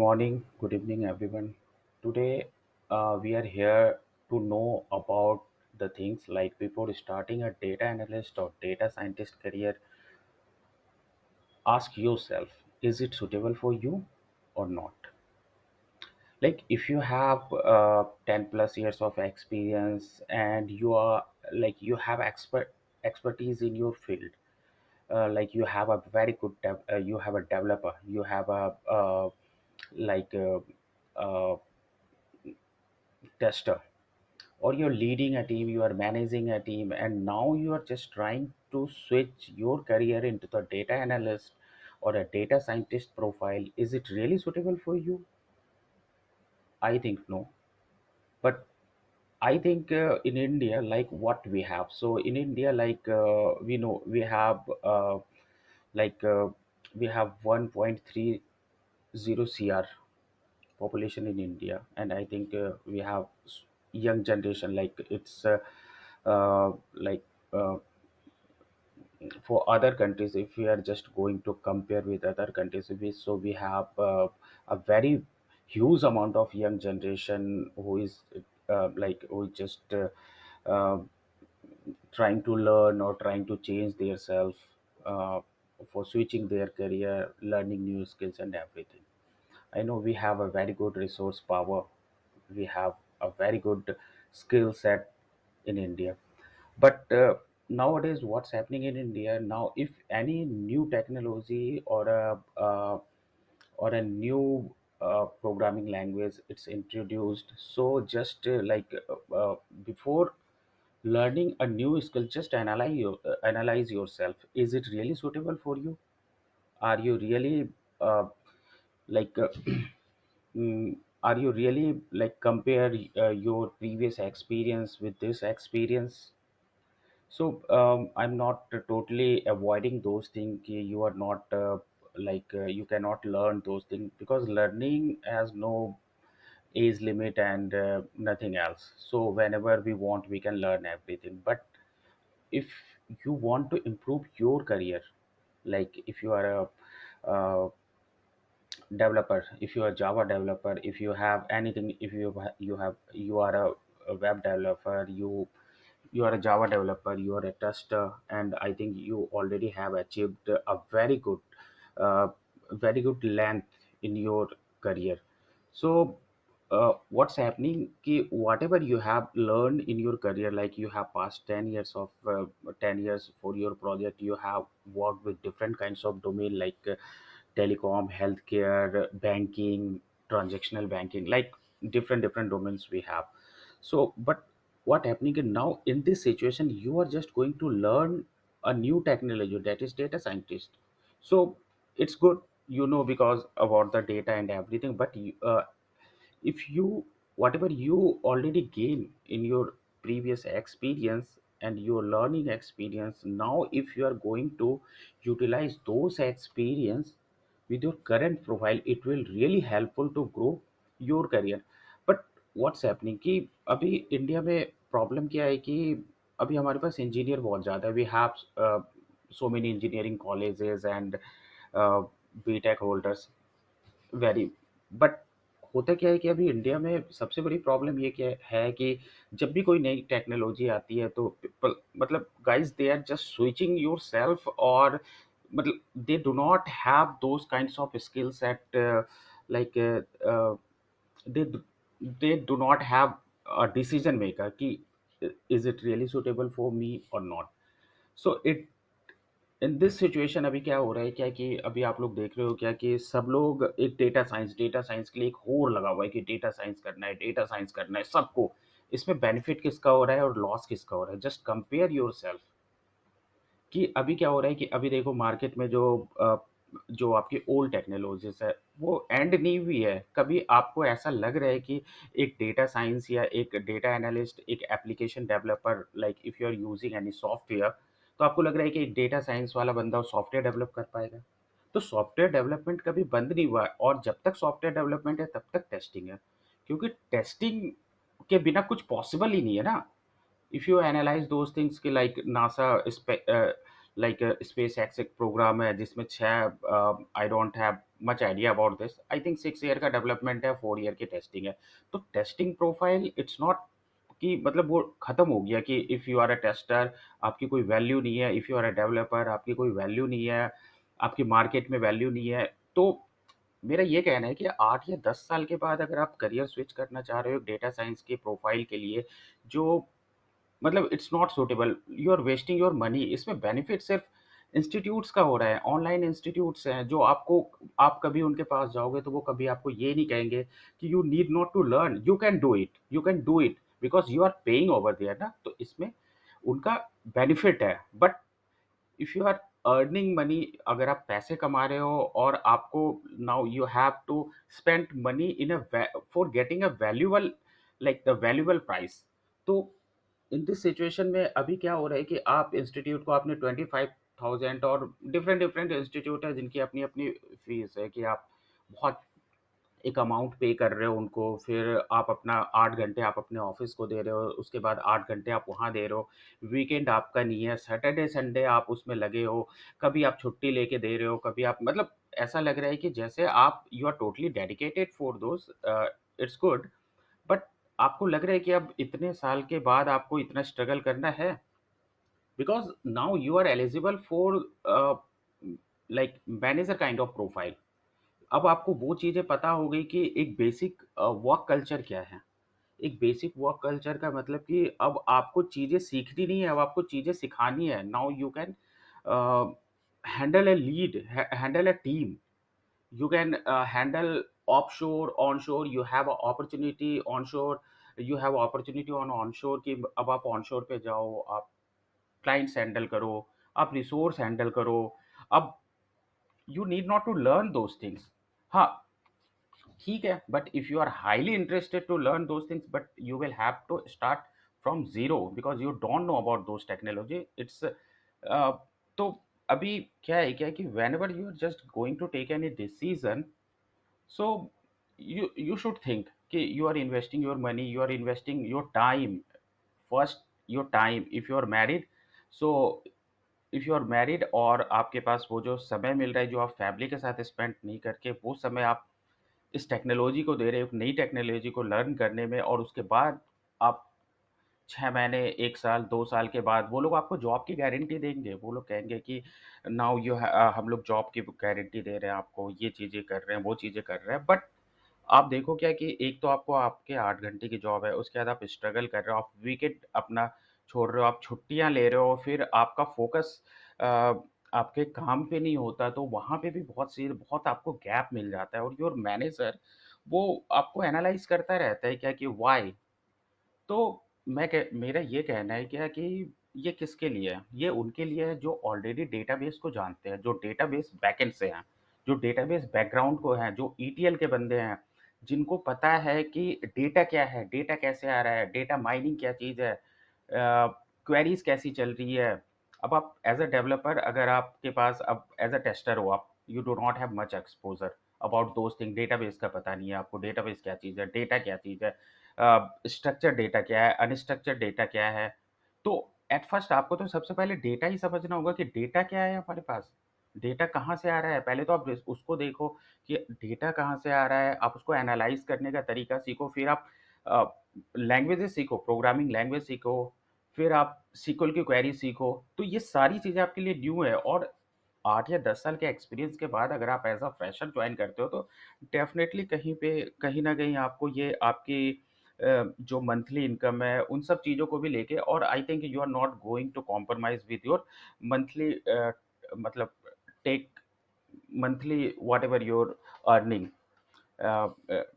Morning, good evening, everyone. Today, we are here to know about the things like before starting a data analyst or data scientist career, ask yourself, is it suitable for you or not? Like, if you have 10 plus years of experience and you are like you have expertise in your field, like you have a very good you have a developer, you have a like a, uh tester, or you're leading a team, you are managing a team, and now you are just trying to switch your career into the data analyst or a data scientist profile. Is it really suitable for you? I think no. But I think in India, like what we have. So in India, like we know like uh, we have 1.30 CR population in India, and I think we have young generation. Like it's like for other countries, if we are just going to compare with other countries, we have a very huge amount of young generation who is who is just uh, trying to learn or trying to change their self, uh, for switching their career, learning new skills and everything. I know we have a very good resource power. We have a very good skill set in India. But nowadays, what's happening in India now? If any new technology or a new programming language it's introduced, so just before learning a new skill, just analyze yourself. Is it really suitable for you? Are you really uh, like are you really like compare your previous experience with this experience? So I'm not totally avoiding those things. You are not you cannot learn those things because learning has no age limit and nothing else. So whenever we want, we can learn everything. But if you want to improve your career, like if you are a developer, if you are Java developer, if you have anything, if you are a web developer, you are a Java developer, you are a tester, and I think you already have achieved a uh, very good length in your career. So, what's happening? Ki whatever you have learned in your career, like you have passed 10 years of 10 years for your project, you have worked with different kinds of domain like telecom, healthcare, banking, transactional banking, like different domains we have. So, but what happening is now in this situation, you are just going to learn a new technology, that is data scientist. So it's good, because about the data and everything. But if you whatever you already gain in your previous experience and your learning experience, now if you are going to utilize those experience with your current profile, it will really helpful to grow your career. but what's happening कि अभी India में problem क्या है कि अभी हमारे पास engineer बहुत ज़्यादा है. We have so many engineering colleges and BTech holders, very. But होता क्या है कि अभी इंडिया में सबसे बड़ी प्रॉब्लम ये क्या है कि जब भी कोई नई टेक्नोलॉजी आती है तो पीपल मतलब guys they are just switching yourself, और मतलब they do not have those kinds of skills at like they they do not have a decision maker कि is it really suitable for me और not. So it in this situation अभी क्या हो रहा है क्या कि अभी आप लोग देख रहे हो क्या कि सब लोग एक डेटा साइंस के लिए एक होड़ लगा हुआ है कि डेटा साइंस करना है सबको. इसमें बेनिफिट किसका हो रहा है और लॉस किसका हो रहा है? जस्ट कंपेयर योर सेल्फ कि अभी क्या हो रहा है कि अभी देखो मार्केट में जो आपकी ओल्ड टेक्नोलॉजीज है वो एंड नहीं हुई है. कभी आपको ऐसा लग रहा है कि एक डेटा साइंस या एक डेटा एनालिस्ट, एक application developer, like if you are using any software, तो आपको लग रहा है कि एक डेटा साइंस वाला बंदा सॉफ्टवेयर डेवलप कर पाएगा? तो सॉफ्टवेयर डेवलपमेंट कभी बंद नहीं हुआ है, और जब तक सॉफ्टवेयर डेवलपमेंट है तब तक टेस्टिंग है. क्योंकि टेस्टिंग के बिना कुछ पॉसिबल ही नहीं है ना. if you analyze those things कि like NASA स्पेस एक्स एक प्रोग्राम है जिसमें छः, I don't have much idea about this. I think 6 year का डेवलपमेंट है, 4 ईयर की टेस्टिंग है। तो टेस्टिंग प्रोफाइल इट्स नॉट कि मतलब वो खत्म हो गया कि if you are a tester आपकी कोई वैल्यू नहीं है, if you are a developer आपकी कोई वैल्यू नहीं है, आपकी मार्केट में वैल्यू नहीं है। तो मेरा ये कहना है कि 8 या 10 साल के बाद अगर आप करियर स्विच करना चाह रहे हो डेटा साइंस के प्रोफाइल के लिए, जो मतलब it's not suitable, you are wasting your money. इसमें बेनिफिट सिर्फ इंस्टीट्यूट्स का हो रहा है, ऑनलाइन इंस्टीट्यूट्स हैं जो आपको, आप कभी उनके पास जाओगे तो वो कभी आपको ये नहीं कहेंगे कि you need not to learn, you can do it, you can do it because you are paying over there ना। तो इसमें उनका बेनिफिट है। But if you are earning money, अगर आप पैसे कमा रहे हो और आपको now you have to spend money in a for getting a valuable, like the valuable price. तो इन दिस सिचुएशन में अभी क्या हो रहा है कि आप इंस्टीट्यूट को आपने 25,000, और डिफरेंट डिफरेंट इंस्टीट्यूट है जिनकी अपनी अपनी फीस है कि आप बहुत एक अमाउंट पे कर रहे हो उनको, फिर आप अपना 8 घंटे आप अपने ऑफिस को दे रहे हो, उसके बाद 8 घंटे आप वहाँ दे रहे हो, वीकेंड आपका नहीं है, सैटरडे संडे आप उसमें लगे हो, कभी आप छुट्टी लेके दे रहे हो, कभी आप मतलब ऐसा लग रहा है कि जैसे आप you are totally dedicated for those. It's good, but आपको लग रहा है कि अब इतने साल के बाद आपको इतना स्ट्रगल करना है because now you are eligible for like manager kind of profile. अब आपको वो चीज़ें पता हो गई कि एक बेसिक वर्क कल्चर क्या है। एक बेसिक वर्क कल्चर का मतलब कि अब आपको चीज़ें सीखनी नहीं है, अब आपको चीज़ें सिखानी है। Now you can handle a lead, handle a team, you can handle offshore onshore, you have a opportunity onshore, you have opportunity on onshore कि अब आप onshore पे जाओ, आप clients हैंडल करो, आप रिसोर्स हैंडल करो। अब you need not to learn those things। हाँ, ठीक है, but if you are highly interested to learn those things, but you will have to start from zero because you don't know about those technology. It's तो अभी क्या है, क्या है कि whenever you are just going to take any decision, so you should think कि you are investing your money, you are investing your time, first your time if you are married। so if you are married और आपके पास वो जो समय मिल रहा है जो आप फैमिली के साथ स्पेंड नहीं करके वो समय आप इस टेक्नोलॉजी को दे रहे हो, एक नई टेक्नोलॉजी को लर्न करने में, और उसके बाद आप 6 महीने, 1 साल, 2 साल के बाद वो लोग आपको जॉब की गारंटी देंगे। वो लोग कहेंगे कि नाउ हम लोग जॉब की गारंटी दे रहे हैं आपको, ये चीज़ें कर रहे हैं, वो चीज़ें कर रहे हैं। बट आप देखो क्या कि एक तो आपको आपके 8 घंटे की जॉब है, उसके बाद आप स्ट्रगल कर रहे हो, आप वीकेंड अपना छोड़ रहे हो, आप छुट्टियां ले रहे हो, फिर आपका फोकस आपके काम पे नहीं होता, तो वहाँ पे भी बहुत आपको गैप मिल जाता है। और योर मैनेजर वो आपको एनालाइज करता रहता है क्या कि वाई। तो मेरा ये कहना है क्या कि ये किसके लिए है? ये उनके लिए है जो ऑलरेडी डेटाबेस को जानते हैं, जो डेटाबेस बैकएंड से हैं, जो डेटाबेस बैकग्राउंड को हैं, जो ईटीएल के बंदे हैं, जिनको पता है कि डेटा क्या है, डेटा कैसे आ रहा है, डेटा माइनिंग क्या चीज़ है, क्वेरीज कैसी चल रही है। अब आप एज अ डेवलपर, अगर आपके पास अब एज अ टेस्टर हो आप, you do not have much exposure about those thing, database का पता नहीं है आपको, डेटाबेस क्या चीज़ है, डेटा क्या चीज़ है, स्ट्रक्चर डेटा क्या है, अनस्ट्रक्चर्ड डेटा क्या है। तो एट फर्स्ट आपको तो सबसे पहले डेटा ही समझना होगा कि डेटा क्या है हमारे पास, डेटा कहाँ से आ रहा है। पहले तो आप उसको देखो कि डेटा कहाँ से आ रहा है, आप उसको एनालाइज करने का तरीका सीखो, फिर आप लैंग्वेजेस सीखो, प्रोग्रामिंग लैंग्वेज सीखो, फिर आप सीक्वल की क्वेरी सीखो। तो ये सारी चीज़ें आपके लिए न्यू है, और 8 या 10 साल के एक्सपीरियंस के बाद अगर आप एज अ फ्रेशर ज्वाइन करते हो तो डेफिनेटली कहीं पे कहीं ना कहीं आपको ये आपकी जो मंथली इनकम है उन सब चीज़ों को भी लेके, और I think you are not going to compromise with your monthly, मतलब take monthly whatever your earning,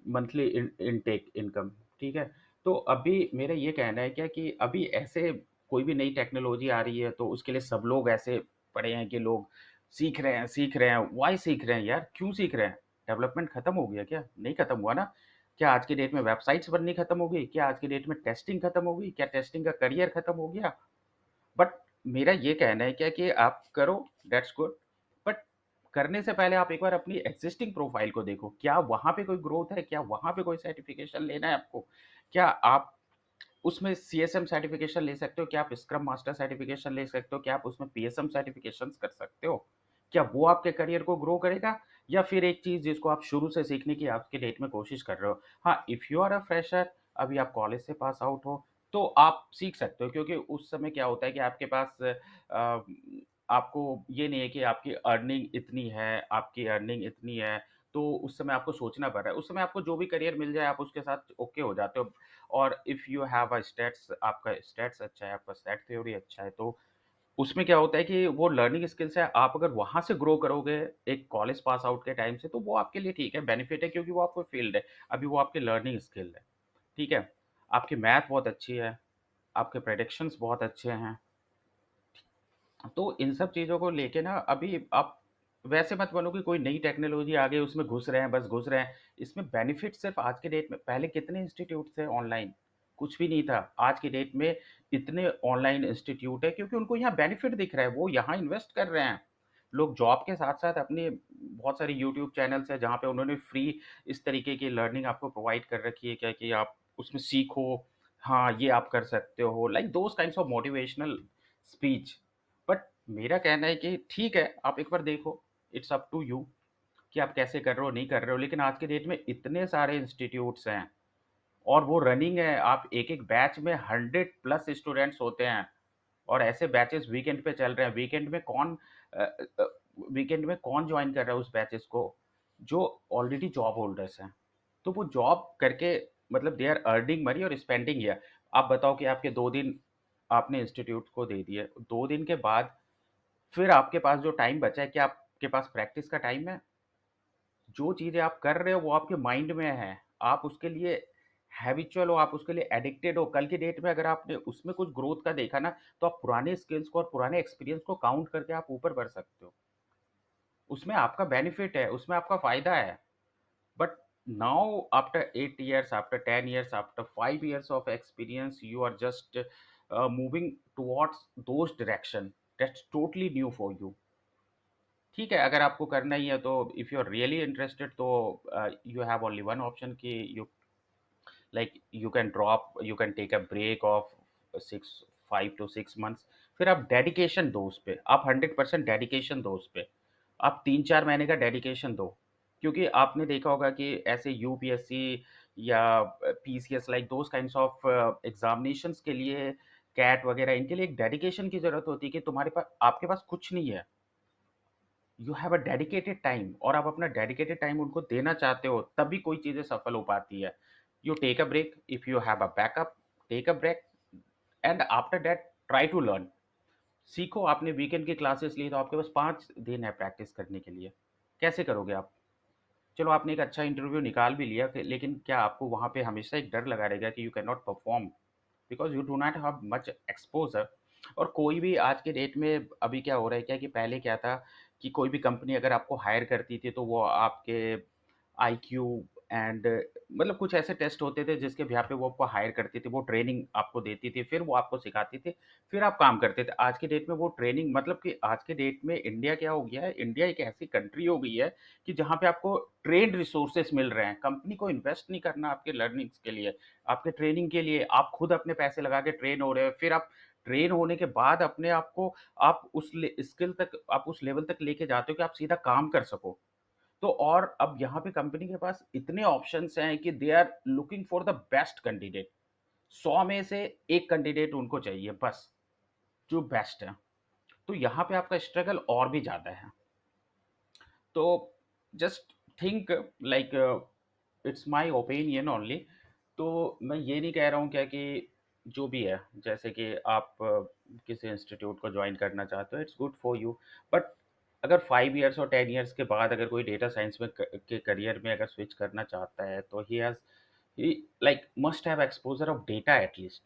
monthly intake income. ठीक है। तो अभी मेरा ये कहना है क्या कि अभी ऐसे कोई भी नई टेक्नोलॉजी आ रही है तो उसके लिए सब लोग ऐसे पड़े हैं कि लोग सीख रहे हैं, सीख रहे हैं। वाई सीख रहे हैं यार, क्यों सीख रहे हैं? डेवलपमेंट खत्म हो गया क्या? नहीं खत्म हुआ ना। क्या आज की डेट में वेबसाइट्स बननी खत्म हो गई? क्या आज की डेट में टेस्टिंग खत्म हो गई? क्या टेस्टिंग का करियर खत्म हो गया? बट मेरा ये कहना है क्या कि आप करो, दैट्स गुड, बट करने से पहले आप एक बार अपनी एग्जिस्टिंग प्रोफाइल को देखो, क्या वहाँ पे कोई ग्रोथ है, क्या वहाँ पे कोई सर्टिफिकेशन लेना है आपको, क्या आप उसमें सीएसएम सर्टिफिकेशन ले सकते हो, क्या आप स्क्रम मास्टर सर्टिफिकेशन ले सकते हो, क्या आप उसमें पीएसएम सर्टिफिकेशन कर सकते हो? क्या वो आपके करियर को ग्रो करेगा, या फिर एक चीज़ जिसको आप शुरू से सीखने की आज के डेट में कोशिश कर रहे हो। हाँ, if you are a fresher, अभी आप कॉलेज से पास आउट हो, तो आप सीख सकते हो, क्योंकि उस समय क्या होता है कि आपके पास आपको ये नहीं है कि आपकी अर्निंग इतनी है, आपकी अर्निंग इतनी है, तो उस समय आपको सोचना पड़ रहा है। उस समय आपको जो भी करियर मिल जाए, आप उसके साथ ओके हो जाते हो। और if you have a stats, आपका स्टैट्स अच्छा है, आपका स्टैट थ्योरी अच्छा है, तो उसमें क्या होता है कि वो लर्निंग स्किल्स है, आप अगर वहाँ से ग्रो करोगे एक कॉलेज पास आउट के टाइम से, तो वो आपके लिए ठीक है, बेनिफिट है, क्योंकि वो आपको फील्ड है। अभी वो आपकी लर्निंग स्किल है, ठीक है? आपकी मैथ बहुत अच्छी है, आपके प्रेडिक्शंस बहुत अच्छे हैं। तो इन सब चीज़ों को लेके ना अभी आप वैसे मत बनो कि कोई नई टेक्नोलॉजी आ गई उसमें घुस रहे हैं, बस घुस रहे हैं। इसमें बेनिफिट सिर्फ़ आज के डेट में, पहले कितने इंस्टीट्यूट थे ऑनलाइन? कुछ भी नहीं था। आज की डेट में इतने ऑनलाइन इंस्टीट्यूट है, क्योंकि उनको यहाँ बेनिफिट दिख रहा है, वो यहाँ इन्वेस्ट कर रहे हैं। लोग जॉब के साथ-साथ अपनी बहुत सारे यूट्यूब चैनल्स हैं जहाँ पे उन्होंने फ्री इस तरीके की लर्निंग आपको प्रोवाइड कर रखी है, क्या कि आप उसमें सीखो, हाँ, ये आप कर सकते हो, like those kinds of motivational speech. But मेरा कहना है कि ठीक है, आप एक बार देखो, इट्स अप टू यू कि आप कैसे कर रहे हो, नहीं कर रहे हो। लेकिन आज के डेट में इतने सारे इंस्टीट्यूट्स हैं और वो रनिंग है, आप एक-एक बैच में 100 प्लस स्टूडेंट्स होते हैं और ऐसे बैचेस वीकेंड पे चल रहे हैं। अ अ, वीकेंड में कौन जॉइन कर रहा है उस बैचेस को? जो ऑलरेडी जॉब होल्डर्स हैं। तो वो जॉब करके मतलब दे आर अर्निंग मनी और स्पेंडिंग हियर। आप बताओ कि आपके 2 दिन आपने इंस्टीट्यूट को दे दिए, 2 दिन के बाद फिर आपके पास जो टाइम बचा है, क्या आपके पास प्रैक्टिस का टाइम है? जो चीज़ें आप कर रहे हो वो आपके माइंड में है। आप उसके लिए हैबिचुअल हो, आप उसके लिए एडिक्टेड हो। कल की डेट में अगर आपने उसमें कुछ ग्रोथ का देखा ना, तो आप पुराने स्किल्स को और पुराने एक्सपीरियंस को काउंट करके आप ऊपर बढ़ सकते हो। उसमें आपका बेनिफिट है, उसमें आपका फ़ायदा है। But now after 8 years, after 10 years, after 5 years of experience, you are just moving towards those direction that's totally new for you. ठीक है, अगर आपको करना ही है तो if you are really interested, तो you have only one option कि you like you can take a break off 5 to 6 months। फिर आप डेडिकेशन दो उस पे, आप 100% डेडिकेशन दो उस पे। आप 3-4 महीने का डेडिकेशन दो, क्योंकि आपने देखा होगा कि ऐसे यूपीएससी या PCS, like those kinds of examinations के लिए, कैट वगैरह, इनके लिए एक डेडिकेशन की ज़रूरत होती है कि तुम्हारे पास, आपके पास कुछ नहीं है, you have a dedicated time, और आप अपना डेडिकेटेड टाइम उनको देना चाहते हो, तभी कोई चीज़ें सफल हो पाती है। You take a break, if you have a backup, take a break, and after that try to learn. सीखो, आपने वीकेंड की क्लासेस ली तो आपके पास 5 दिन है प्रैक्टिस करने के लिए, कैसे करोगे आप? चलो, आपने एक अच्छा इंटरव्यू निकाल भी लिया, लेकिन क्या आपको वहाँ पे हमेशा एक डर लगा रहेगा कि you can not perform because you do not have much exposure. और कोई भी आज के डेट में अभी क्या हो रहा है, क्या कि पहले क्या था कि कोई भी कंपनी अगर आपको हायर करती थी तो वो आपके आईक्यू एंड मतलब कुछ ऐसे टेस्ट होते थे जिसके बिहाफ पे वो आपको हायर करती थी, वो ट्रेनिंग आपको देती थी, फिर वो आपको सिखाती थी, फिर आप काम करते थे। आज के डेट में वो ट्रेनिंग, मतलब कि आज के डेट में इंडिया क्या हो गया है, इंडिया एक ऐसी कंट्री हो गई है कि जहाँ पे आपको ट्रेन्ड रिसोर्सेज मिल रहे हैं। कंपनी को इन्वेस्ट नहीं करना आपके लर्निंग्स के लिए, आपके ट्रेनिंग के लिए। आप खुद अपने पैसे लगा के ट्रेन हो रहे हो, फिर आप ट्रेन होने के बाद अपने आप को आप उस स्किल तक, आप उस लेवल तक लेके जाते हो कि आप सीधा काम कर सको। तो और अब यहाँ पे कंपनी के पास इतने ऑप्शंस हैं कि they are looking for the best candidate. 100 में से एक कैंडिडेट उनको चाहिए बस, जो बेस्ट है। तो यहाँ पे आपका स्ट्रगल और भी ज़्यादा है। तो just think like, it's my opinion only. तो मैं ये नहीं कह रहा हूँ क्या कि जो भी है, जैसे कि आप किसी इंस्टीट्यूट को ज्वाइन करना चाहते हो, it's good for you. But अगर 5 इयर्स और 10 इयर्स के बाद अगर कोई डेटा साइंस में के करियर में अगर स्विच करना चाहता है, तो he has, he like must have exposure of data at least,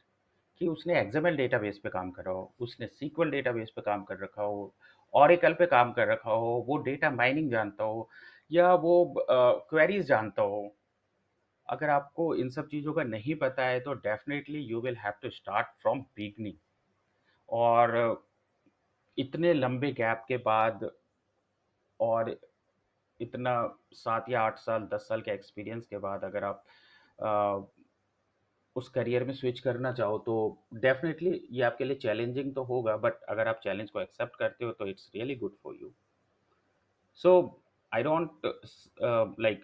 कि उसने एक्सएमएल डेटाबेस पे काम करा हो, उसने सीक्वल डेटाबेस पे काम कर रखा हो, ओरेकल पे काम कर रखा हो, वो डेटा माइनिंग जानता हो, या वो क्वेरीज जानता हो। अगर आपको इन सब चीज़ों का नहीं पता है तो definitely you will have to start from beginning. और इतने लंबे गैप के बाद, और इतना 7 या 8 साल 10 साल के एक्सपीरियंस के बाद, अगर आप अ, उस करियर में स्विच करना चाहो, तो डेफिनेटली ये आपके लिए चैलेंजिंग तो होगा, बट अगर आप चैलेंज को एक्सेप्ट करते हो तो it's really good for you. So I don't like.